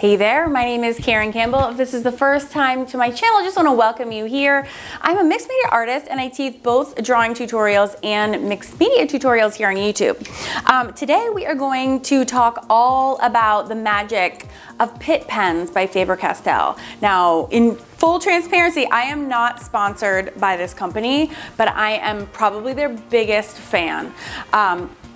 Hey there, my name is Campbell. If this is the first time to my channel, I just want to welcome you here. I'm a mixed media artist and I teach both drawing tutorials and mixed media tutorials here on YouTube. Today we are going to talk all about the magic of Pitt pens by Faber-Castell. Now, in full transparency, I am not sponsored by this company, but I am probably their biggest fan.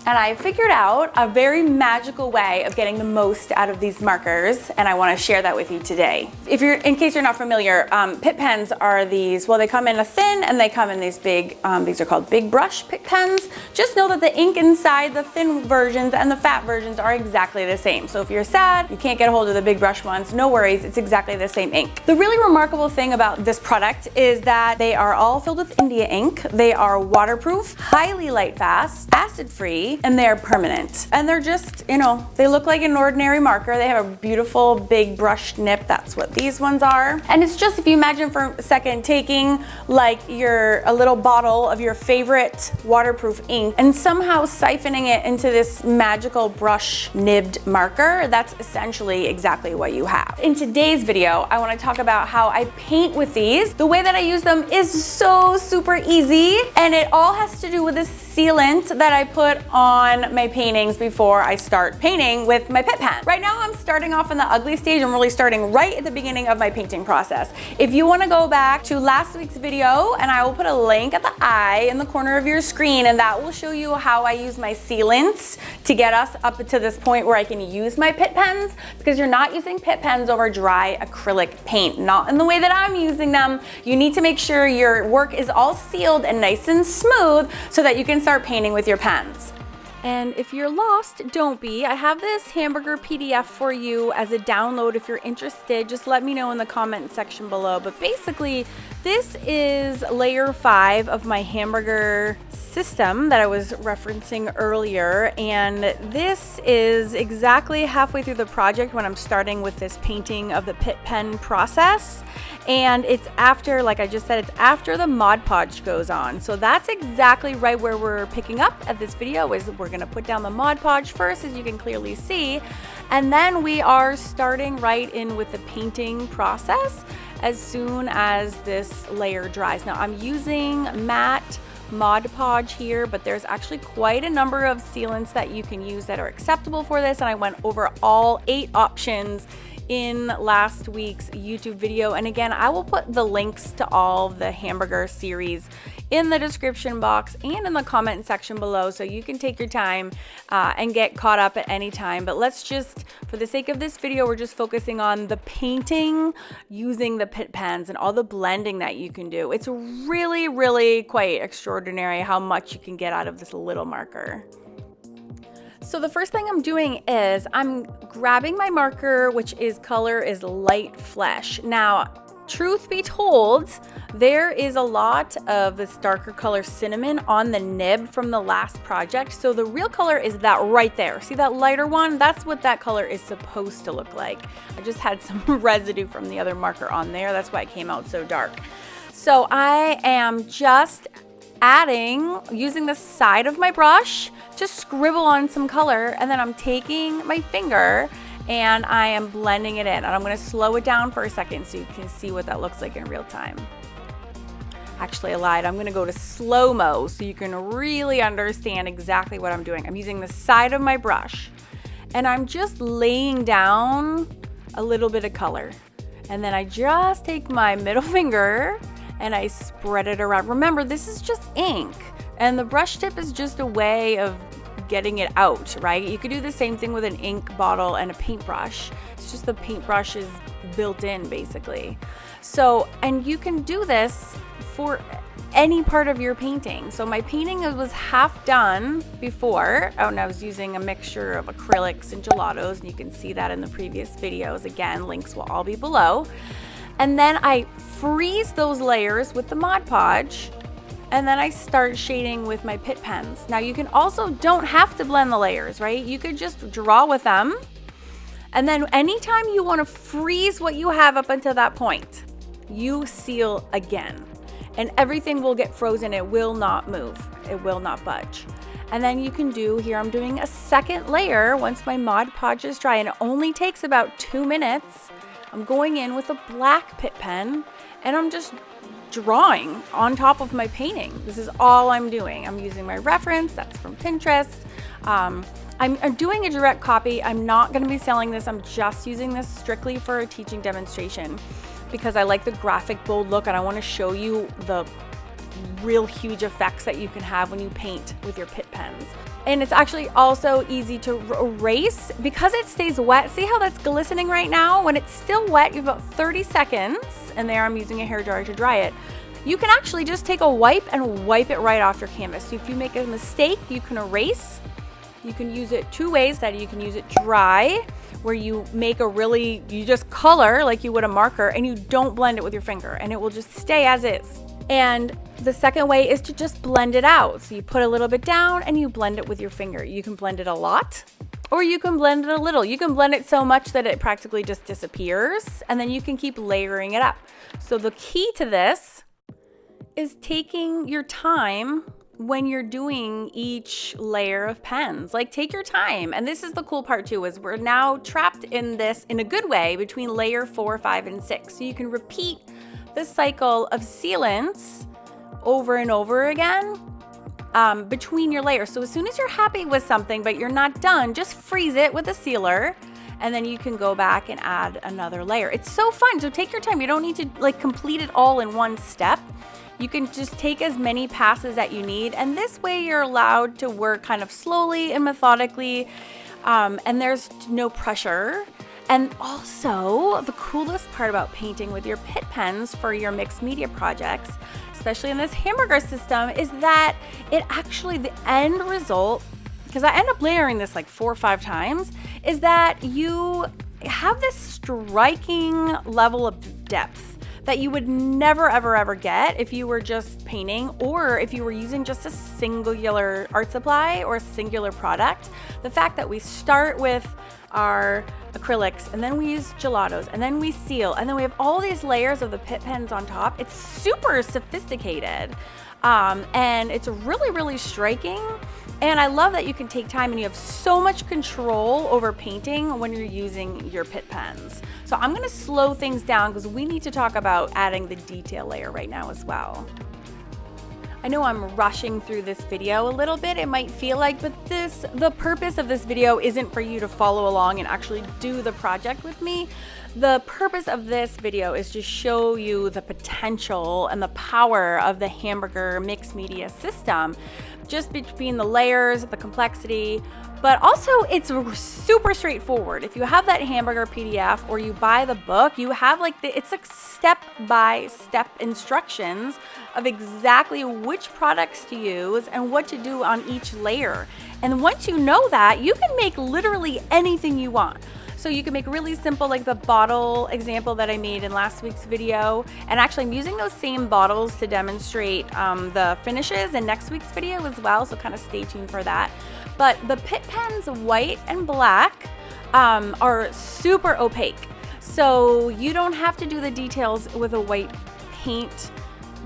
And I figured out a very magical way of getting the most out of these markers, and I want to share that with you today. In case you're not familiar, Pitt pens are these, well, they come in a thin and they come in these big, these are called big brush Pitt pens. Just know that the ink inside the thin versions and the fat versions are exactly the same. So if you're sad, you can't get a hold of the big brush ones, no worries, it's exactly the same ink. The really remarkable thing about this product is that they are all filled with India ink. They are waterproof, highly light fast, acid free, and they're permanent. And they're just, you know, they look like an ordinary marker. They have a beautiful big brush nip. That's what these ones are. And it's just, if you imagine for a second, taking like a little bottle of your favorite waterproof ink and somehow siphoning it into this magical brush nibbed marker, that's essentially exactly what you have. In today's video, I want to talk about how I paint with these. The way that I use them is so super easy, and it all has to do with this sealant that I put on my paintings before I start painting with my Pitt pen. Right now I'm starting off in the ugly stage. I'm really starting right at the beginning of my painting process. If you want to go back to last week's video, and I will put a link at the eye in the corner of your screen, and that will show you how I use my sealants to get us up to this point where I can use my Pitt pens, because you're not using Pitt pens over dry acrylic paint, not in the way that I'm using them. You need to make sure your work is all sealed and nice and smooth so that you can start painting with your pens. And if you're lost, don't be. I have this Hamburger PDF for you as a download if you're interested. Just let me know in the comment section below. But basically, this is layer 5 of my Hamburger system that I was referencing earlier. And this is exactly halfway through the project when I'm starting with this painting of the Pitt pen process. And it's after, like I just said, it's after the Mod Podge goes on. So that's exactly right where we're picking up at this video, is we're gonna put down the Mod Podge first, as you can clearly see. And then we are starting right in with the painting process as soon as this layer dries. Now I'm using matte Mod Podge here, but there's actually quite a number of sealants that you can use that are acceptable for this. And I went over all 8 options in last week's YouTube video. And again, I will put the links to all the Hamburger series in the description box and in the comment section below, so you can take your time and get caught up at any time. But let's just, for the sake of this video, we're just focusing on the painting using the Pitt pens and all the blending that you can do. It's really, really quite extraordinary how much you can get out of this little marker. So the first thing I'm doing is I'm grabbing my marker, which is color is light flesh. Now, truth be told, there is a lot of this darker color cinnamon on the nib from the last project. So the real color is that right there. See that lighter one? That's what that color is supposed to look like. I just had some residue from the other marker on there. That's why it came out so dark. So I am just using the side of my brush to scribble on some color, and then I'm taking my finger and I am blending it in. And I'm going to slow it down for a second so you can see what that looks like in real time. Actually, I lied. I'm going to go to slow-mo so you can really understand exactly what I'm doing. I'm using the side of my brush and I'm just laying down a little bit of color. And then I just take my middle finger and I spread it around. Remember, this is just ink, and the brush tip is just a way of getting it out, right? You could do the same thing with an ink bottle and a paintbrush. It's just the paintbrush is built in, basically. So, and you can do this for any part of your painting. So my painting was half done before, and I was using a mixture of acrylics and gelatos, and you can see that in the previous videos. Again, links will all be below. And then I freeze those layers with the Mod Podge, and then I start shading with my Pitt pens. Now you can also, don't have to blend the layers, right? You could just draw with them. And then anytime you want to freeze what you have up until that point, you seal again. And everything will get frozen. It will not move. It will not budge. And then you can do, here I'm doing a second layer once my Mod Podge is dry, and it only takes about 2 minutes. I'm going in with a black Pitt pen and I'm just drawing on top of my painting. This is all I'm doing. I'm using my reference, that's from Pinterest. I'm doing a direct copy. I'm not going to be selling this. I'm just using this strictly for a teaching demonstration because I like the graphic bold look and I want to show you the real huge effects that you can have when you paint with your Pitt pens. And it's actually also easy to erase because it stays wet. See how that's glistening right now? When it's still wet, you have about 30 seconds, and there I'm using a hairdryer to dry it. You can actually just take a wipe and wipe it right off your canvas. So if you make a mistake, you can erase. You can use it 2 ways. That you can use it dry, where you make you just color like you would a marker and you don't blend it with your finger and it will just stay as is. And the second way is to just blend it out. So you put a little bit down and you blend it with your finger. You can blend it a lot or you can blend it a little. You can blend it so much that it practically just disappears, and then you can keep layering it up. So the key to this is taking your time when you're doing each layer of pens. Like, take your time. And this is the cool part too, is we're now trapped in this in a good way between layer 4, 5, and 6. So you can repeat the cycle of sealants over and over again between your layers. So as soon as you're happy with something but you're not done, just freeze it with a sealer and then you can go back and add another layer. It's so fun. So take your time. You don't need to like complete it all in one step. You can just take as many passes that you need, and this way you're allowed to work kind of slowly and methodically, and there's no pressure. And also, the coolest part about painting with your Pitt pens for your mixed media projects, especially in this hamburger system, is that it actually, the end result, because I end up layering this like 4 or 5 times, is that you have this striking level of depth that you would never, ever, ever get if you were just painting or if you were using just a singular art supply or a singular product. The fact that we start with our acrylics and then we use gelatos and then we seal and then we have all these layers of the Pitt pens on top, it's super sophisticated. And it's really, really striking. And I love that you can take time and you have so much control over painting when you're using your Pitt pens. So I'm gonna slow things down because we need to talk about adding the detail layer right now as well. I know I'm rushing through this video a little bit, it might feel like, but the purpose of this video isn't for you to follow along and actually do the project with me. The purpose of this video is to show you the potential and the power of the Hamburger mixed media system, just between the layers, the complexity, but also it's super straightforward. If you have that Hamburger PDF or you buy the book, you have it's like step-by-step instructions of exactly which products to use and what to do on each layer. And once you know that, you can make literally anything you want. So you can make really simple, like the bottle example that I made in last week's video. And actually I'm using those same bottles to demonstrate the finishes in next week's video as well. So kind of stay tuned for that. But the Pitt pens, white and black, are super opaque. So you don't have to do the details with a white paint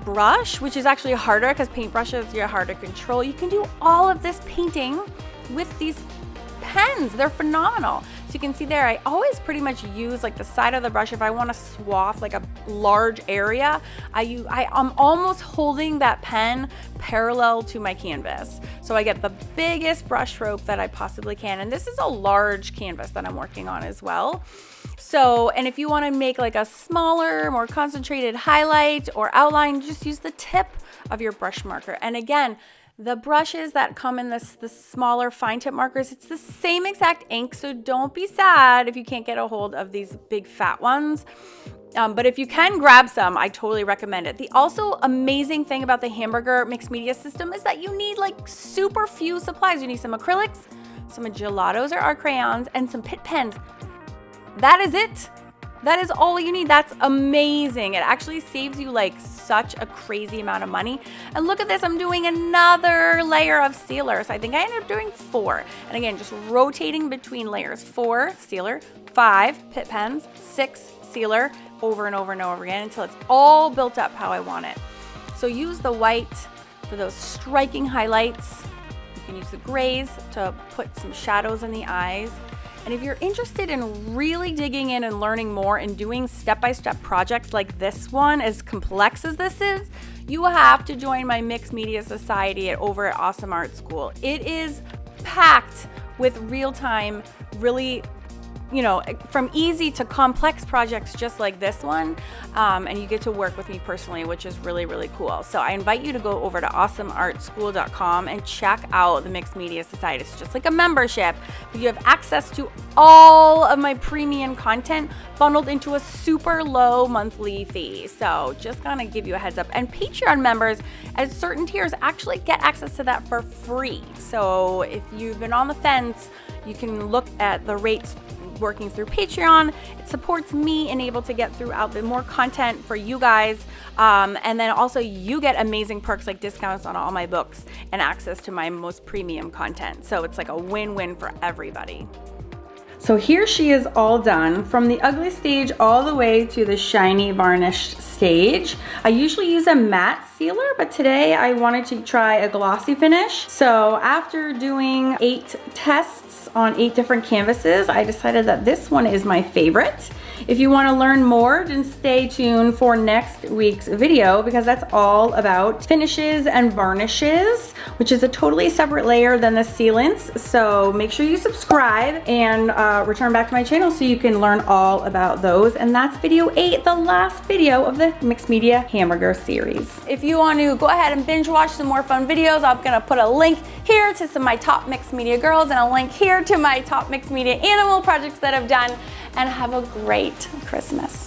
brush, which is actually harder because paintbrushes are hard to control. You can do all of this painting with these pens. They're phenomenal. So you can see there, I always pretty much use like the side of the brush if I want to swath like a large area. I'm almost holding that pen parallel to my canvas. So I get the biggest brush stroke that I possibly can. And this is a large canvas that I'm working on as well. So, and if you want to make like a smaller, more concentrated highlight or outline, just use the tip of your brush marker. And again, the brushes that come in the smaller fine tip markers, it's the same exact ink, so don't be sad if you can't get a hold of these big fat ones. But if you can grab some, I totally recommend it. The also amazing thing about the Hamburger mixed media system is that you need like super few supplies. You need some acrylics, some gelatos or art crayons, and some Pitt pens. That is it. That is all you need. That's amazing. It actually saves you like such a crazy amount of money. And look at this, I'm doing another layer of sealer. So I think I ended up doing 4. And again, just rotating between layers. 4 sealer, 5 Pitt pens, 6 sealer, over and over and over again until it's all built up how I want it. So use the white for those striking highlights, can use the grays to put some shadows in the eyes. And if you're interested in really digging in and learning more and doing step-by-step projects like this one, as complex as this is, you will have to join my Mixed Media Society over at Awesome Art School. It is packed with real-time, really, you know, from easy to complex projects just like this one, and you get to work with me personally, which is really, really cool. So I invite you to go over to awesomeartschool.com and check out the Mixed Media Society. It's just like a membership, but you have access to all of my premium content bundled into a super low monthly fee. So just gonna give you a heads up. And Patreon members at certain tiers actually get access to that for free. So if you've been on the fence, you can look at the rates working through Patreon. It supports me and able to get throughout the more content for you guys. And then also you get amazing perks like discounts on all my books and access to my most premium content. So it's like a win-win for everybody. So here she is all done from the ugly stage all the way to the shiny varnished stage. I usually use a matte sealer, but today I wanted to try a glossy finish. So after doing 8 tests on 8 different canvases, I decided that this one is my favorite. If you want to learn more, then stay tuned for next week's video, because that's all about finishes and varnishes, which is a totally separate layer than the sealants. So make sure you subscribe and return back to my channel so you can learn all about those. And that's video 8, the last video of the Mixed Media Hamburger series. If you want to go ahead and binge watch some more fun videos, I'm gonna put a link here to some of my top mixed media girls and a link here to my top mixed media animal projects that I've done. And have a great Christmas.